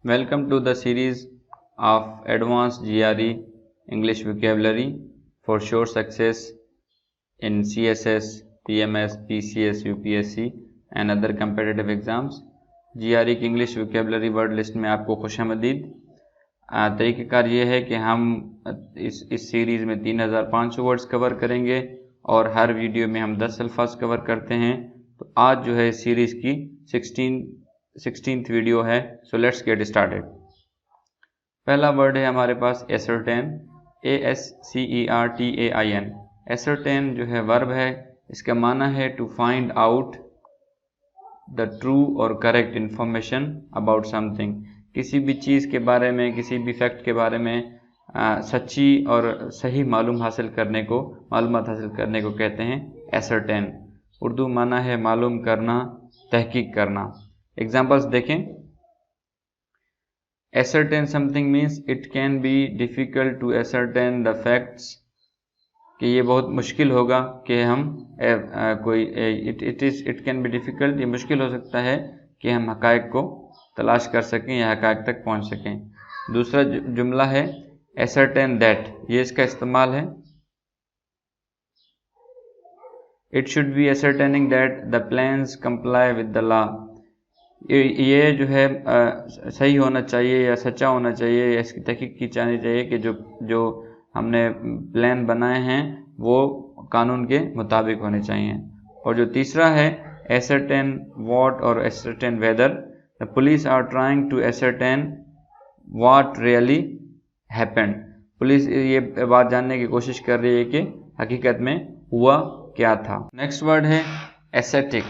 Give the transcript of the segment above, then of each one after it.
Welcome to the series of Advanced GRE English Vocabulary for Sure Success in CSS, PMS, PCS, UPSC and other competitive exams. GRE की English vocabulary word list में आपको खुशामदीद। तरीक़ेकार ये है कि हम इस series में 3500 वर्ड्स कवर करेंगे और हर वीडियो में हम 10 अल्फाज कवर करते हैं। तो आज जो है सीरीज़ की 16th वीडियो है। So let's get started. पहला वर्ड है हमारे पास एसर्टेन, ASCERTAIN। एसर्टेन जो है वर्ब है, इसका माना है to find out the true और करेक्ट इंफॉर्मेशन अबाउट समथिंग। किसी भी चीज़ के बारे में, किसी भी फैक्ट के बारे में सच्ची और सही मालूमात हासिल करने को कहते हैं एसर्टेन। उर्दू माना है मालूम करना, तहकीक करना। एग्जाम्पल्स देखें। Ascertain something means it can be difficult to ascertain the facts, कि ये बहुत मुश्किल होगा कि हम इट कैन बी डिफ़िकल्ट, ये मुश्किल हो सकता है कि हम हक़ाइक़ को तलाश कर सकें या हक़ाइक़ तक पहुंच सकें। दूसरा जुमला है एसर्टेन दैट, ये इसका इस्तेमाल है। It should be ascertaining that the plans comply with the law. ये जो है सही होना चाहिए या सच्चा होना चाहिए या इसकी तहकीक की जानी चाहिए कि जो हमने प्लान बनाए हैं वो कानून के मुताबिक होने चाहिए। और जो तीसरा है एसर्टेन व्हाट और ascertain whether. The police are trying to ascertain what really happened. Police ये बात जानने की कोशिश कर रही है कि हकीकत में हुआ क्या था। नेक्स्ट वर्ड है एस्थेटिक,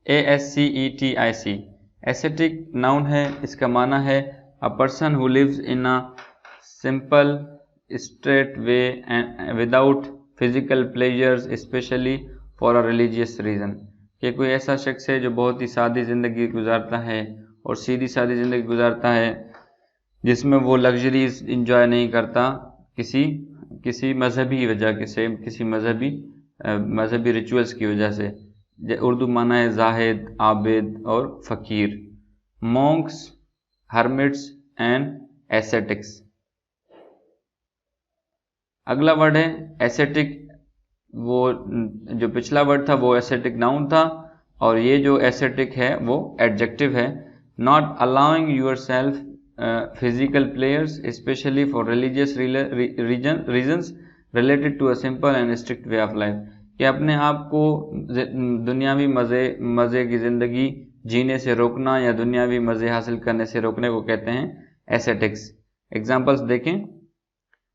ASCETIC। एस्थेटिक नाउन है, इसका माना है a person who lives in a simple straight way and without physical pleasures specially for a religious reason. कि कोई ऐसा शख्स है जो बहुत ही सादी ज़िंदगी गुजारता है और सीधी सादी ज़िंदगी गुजारता है जिसमें वो लग्जरीज इंजॉय नहीं करता किसी मजहबी वजह से, किसी मजहबी रिचुअल्स की वजह से। उर्दू माना है जाहिद, आबिद और फ़कीर। Monks, hermits and aesthetics. अगला वर्ड है एस्थेटिक। वो जो पिछला वर्ड था वो एस्थेटिक नाउन था और ये जो एस्थेटिक है वो एडजेक्टिव है। Not allowing yourself physical pleasures specially for religious reasons related to a simple and strict way of life. कि अपने आप को दुनियावी मज़े की ज़िंदगी जीने से रोकना या दुनियावी मज़े हासिल करने से रोकने को कहते हैं एस्थेटिक्स। एग्जाम्पल्स देखें।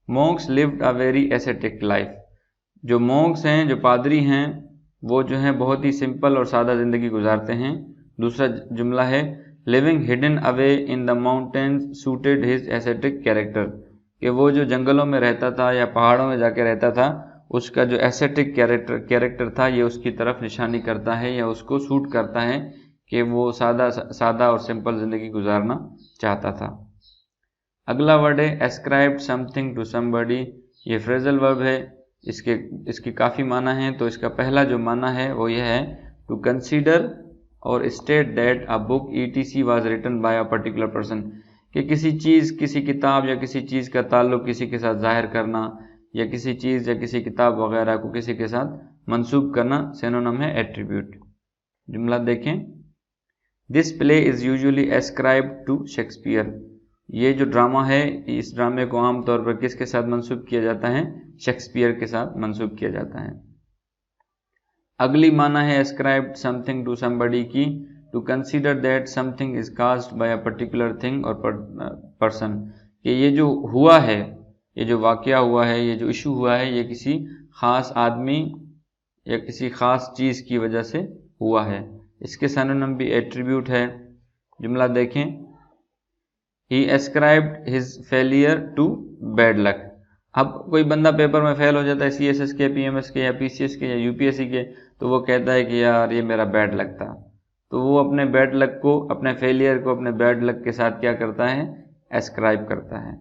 Monks lived a very aesthetic life. जो मॉन्क्स हैं, जो पादरी हैं, वो जो हैं बहुत ही सिंपल और सादा ज़िंदगी गुजारते हैं। दूसरा जुमला है living hidden away in the mountains suited his aesthetic character. कि वो जो जंगलों में रहता था या पहाड़ों में जाके रहता था, उसका जो एस्थेटिक कैरेक्टर था ये उसकी तरफ निशानी करता है या उसको सूट करता है कि वो सादा और सिंपल ज़िंदगी गुजारना चाहता था। अगला वर्ड है एस्क्राइब समथिंग टू समबडी। ये फ्रेजल वर्ब है, इसके काफ़ी माना है। तो इसका पहला जो माना है वो यह है टू कंसीडर और state that a book ETC was written by a particular person. कि किसी चीज़, किसी किताब या किसी चीज़ का ताल्लुक़ किसी के साथ ज़ाहिर करना या किसी चीज़ या किसी किताब वगैरह को किसी के साथ मंसूब करना सिनोनिम है एट्रीब्यूट। जुमला देखें। This play is usually ascribed to Shakespeare. ये जो ड्रामा है, इस ड्रामे को आमतौर पर किसके साथ मंसूब किया जाता है? शेक्सपियर के साथ मंसूब किया जाता है। अगली माना है एस्क्राइब्ड समथिंग टू समबडी की to consider that something is caused by a particular thing और पर्सन। कि ये जो हुआ है, ये जो वाक़या हुआ है, ये जो इशू हुआ है, ये किसी ख़ास आदमी या किसी ख़ास चीज़ की वजह से हुआ है। इसके सिनोनिम भी एट्रीब्यूट है। जुमला देखें। He ascribed his failure to bad luck. अब कोई बंदा पेपर में फेल हो जाता है, CSS के, PMS के या PCS के या UPSC के, तो वो कहता है कि यार ये मेरा बैड लक था। तो वो अपने बैड लक को, अपने फेलियर को अपने बैड लक के साथ क्या करता है? एस्क्राइब करता है।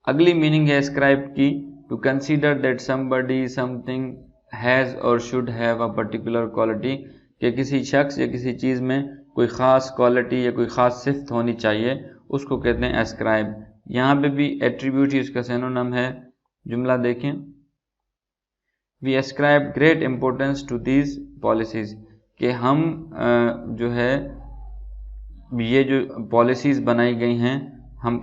अगली मीनिंग है एस्क्राइब की to consider that somebody something has और should have a particular quality. कि किसी शख्स या किसी चीज़ में कोई ख़ास क्वालिटी या कोई ख़ास सिफ्त होनी चाहिए, उसको कहते हैं एस्क्राइब। यहाँ पे भी एट्रीब्यूट ही उसका सिनोनिम है। जुमला देखें, we ascribe great importance to these policies, कि हम जो है ये जो पॉलिसीज़ बनाई गई हैं, हम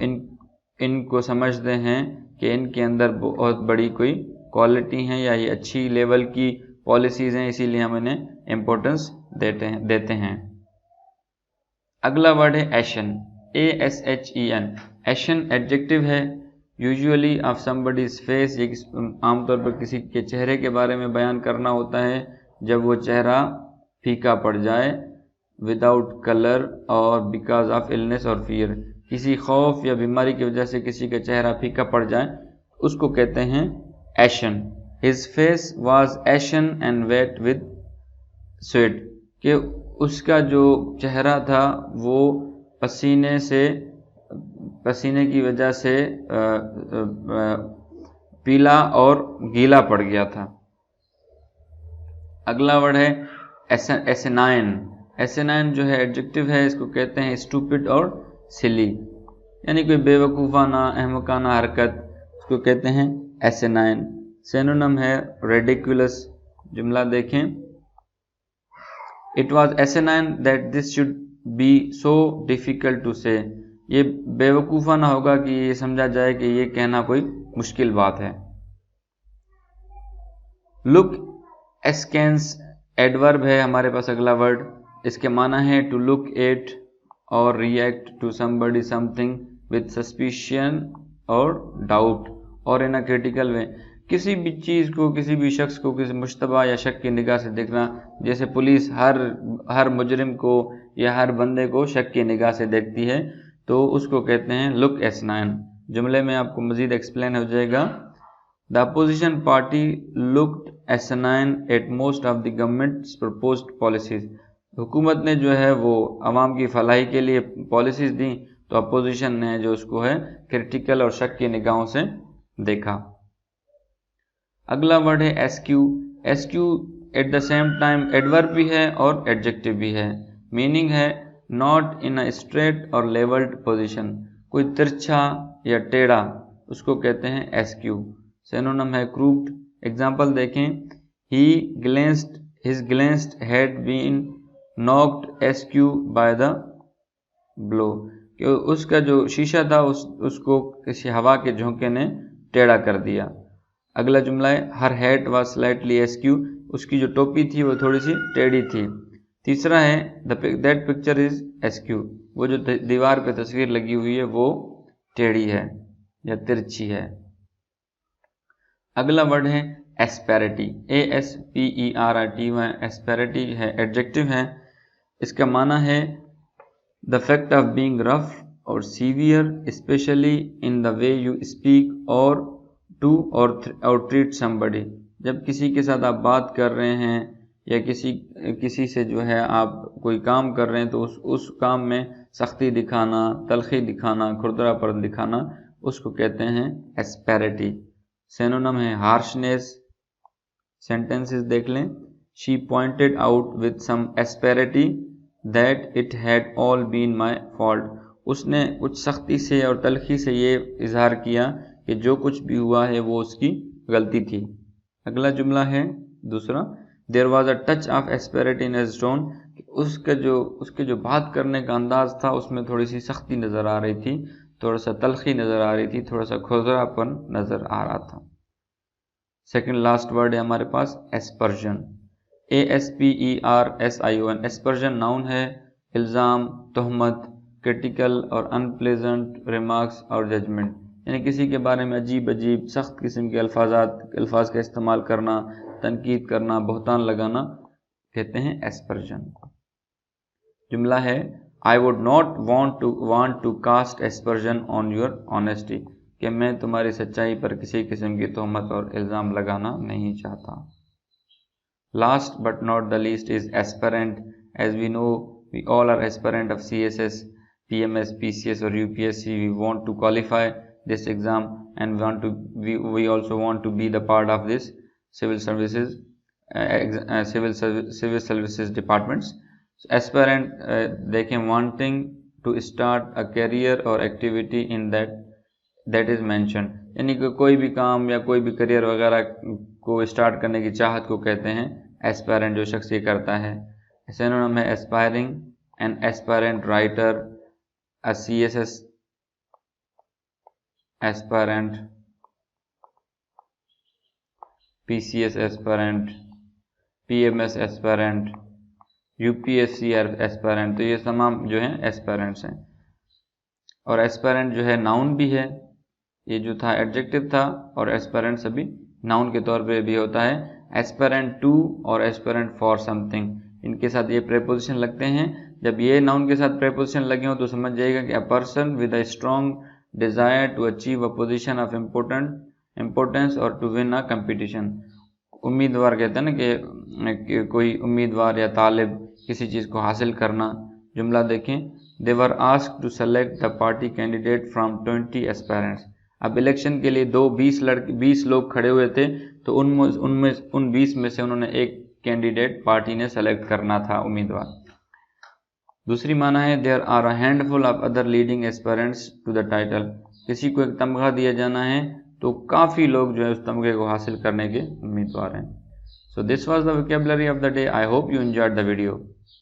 इनको समझते हैं कि इनके अंदर बहुत बड़ी कोई क्वालिटी है या ये अच्छी लेवल की पॉलिसीज़ हैं, इसीलिए हम इन्हें इम्पोर्टेंस देते हैं। अगला वर्ड है एशन, ASHEN। एशन एडजेक्टिव है, यूजुअली ऑफ समबडीज फेस, ये आमतौर पर किसी के चेहरे के बारे में बयान करना होता है जब वो चेहरा फीका पड़ जाए, विदाउट कलर और बिकॉज ऑफ इलनेस और फियर, किसी खौफ या बीमारी की वजह से किसी का चेहरा फीका पड़ जाए, उसको कहते हैं ashen. His face was ashen and wet with sweat, कि उसका जो चेहरा था वो पसीने की वजह से पीला और गीला पड़ गया था। अगला वर्ड है एसिनाइन। एसिनाइन जो है एडजेक्टिव है, इसको कहते हैं स्टूपिड और सिली, यानी कोई बेवकूफ़ाना अहमकाना हरकत, उसको कहते हैं एसिनाइन। सिनोनिम है रेडिकुलस। जुमला देखें, it was asinine that this should be so difficult to say, ये बेवकूफ़ाना होगा कि ये समझा जाए कि ये कहना कोई मुश्किल बात है। लुक एस्केंस एडवर्ब है हमारे पास अगला वर्ड, इसके माना है टू लुक एट और react to somebody something with suspicion और डाउट और इन अ क्रिटिकल वे, किसी भी चीज़ को, किसी भी शख्स को किसी मुश्तबा या शक की निगाह से देखना, जैसे पुलिस हर मुजरिम को या हर बंदे को शक की निगाह से देखती है, तो उसको कहते हैं लुक एसिनाइन। जुमले में आपको मज़ीद एक्सप्लेन हो जाएगा। The opposition party looked asinine at most of the government's proposed policies, हुकूमत ने जो है वो आवाम की फलाही के लिए पॉलिसीज़ दी, तो अपोजिशन ने जो उसको है क्रिटिकल और शक की निगाहों से देखा। अगला वर्ड है SQ. SQ at the same time adverb भी है और एडजेक्टिव भी है। मीनिंग है नॉट इन अ स्ट्रेट और लेवल्ड पोजीशन, कोई तिरछा या टेढ़ा, उसको कहते हैं एसक्यू। सिनोनिम है क्रूप्ड। एग्जाम्पल देखें, his glasses had been knocked askew by the blow, कि उसका जो शीशा था उसको किसी हवा के झोंके ने टेढ़ा कर दिया। अगला जुमला है हर हैट वाज स्लाइटली एस्क्यू, उसकी जो टोपी थी वो थोड़ी सी टेढ़ी थी। तीसरा है दैट पिक्चर इज एस्क्यू, वो जो दीवार पे तस्वीर लगी हुई है वो टेढ़ी है या तिरछी है। अगला वर्ड है एस्पेरिटी, ASPERITY। एस्पेरिटी है एडजेक्टिव है, इसका माना है the fact of being rough और severe especially in the way you speak और टू और ट्रीट समबडी, जब किसी के साथ आप बात कर रहे हैं या किसी से जो है आप कोई काम कर रहे हैं, तो उस काम में सख्ती दिखाना, तलखी दिखाना, खुरदरापन दिखाना, उसको कहते हैं एस्पेरिटी। सिनोनिम है हार्शनेस। सेंटेंसेस देख लें, she pointed out with some asperity that it had all been my fault, उसने कुछ सख्ती से और तलखी से ये इजहार किया कि जो कुछ भी हुआ है वो उसकी गलती थी। अगला जुमला है दूसरा, there was a touch of asperity in his tone, उसके जो बात करने का अंदाज था उसमें थोड़ी सी सख्ती नज़र आ रही थी, थोड़ा सा तलखी नज़र आ रही थी, थोड़ा सा खुरदरापन नज़र आ रहा था। सेकंड लास्ट वर्ड है हमारे पास एस्पर्जन, ASPERSION। एस्पर्जन नाउन है, इल्ज़ाम, तहमत, क्रिटिकल और अनप्लेजेंट रिमार्क्स और जजमेंट, यानी किसी के बारे में अजीब अजीब सख्त किस्म के अल्फाज का इस्तेमाल करना, तनकीद करना, बहतान लगाना, कहते हैं एस्पर्जन। जुमला है I would not want to cast aspersion on your honesty, कि मैं तुम्हारी सच्चाई पर किसी किस्म की तहमत और इल्ज़ाम लगाना नहीं चाहता। Last but not the least is aspirant. As we know we all are aspirant of CSS, PMS, PCS और UPSC. We want to qualify this exam and we also want to be the part of this civil services departments. Aspirant देखें, wanting to start a career और activity in that is mention, यानी कि कोई भी काम या कोई भी करियर वगैरह को स्टार्ट करने की चाहत को कहते हैं एस्पायरेंट, जो शख्स ये करता है। सिनोनिम है एस्पायरिंग, एन एस्पायरेंट राइटर, अ CSS aspirant, PCS aspirant, PMS aspirant, UPSC aspirant. तो ये तमाम जो हैं एस्पायरेंट्स हैं। और एस्पायरेंट जो है नाउन भी है, ये जो था एडजेक्टिव था, और एस्पायरेंट सभी नाउन के तौर पे भी होता है। एस्पायरेंट टू और एस्पायरेंट फॉर समथिंग, इनके साथ ये प्रेपोजिशन लगते हैं। जब ये नाउन के साथ प्रेपोजिशन लगे हो तो समझ जाइएगा कि a person with a strong desire to achieve a position of importance और टू विन अ कंपटीशन। उम्मीदवार कहते हैं ना कि कोई उम्मीदवार या तालिब किसी चीज़ को हासिल करना। जुमला देखें, they were asked to select the party candidate from 20 aspirants. अब इलेक्शन के लिए 20 लोग खड़े हुए थे, तो उन 20 में से उन्होंने एक कैंडिडेट पार्टी ने सेलेक्ट करना था, उम्मीदवार। दूसरी माना है there are a handful of other leading aspirants to the title. किसी को एक तमगा दिया जाना है तो काफ़ी लोग जो है उस तमगे को हासिल करने के उम्मीदवार हैं। So this was the vocabulary of the day. I hope you enjoyed the video.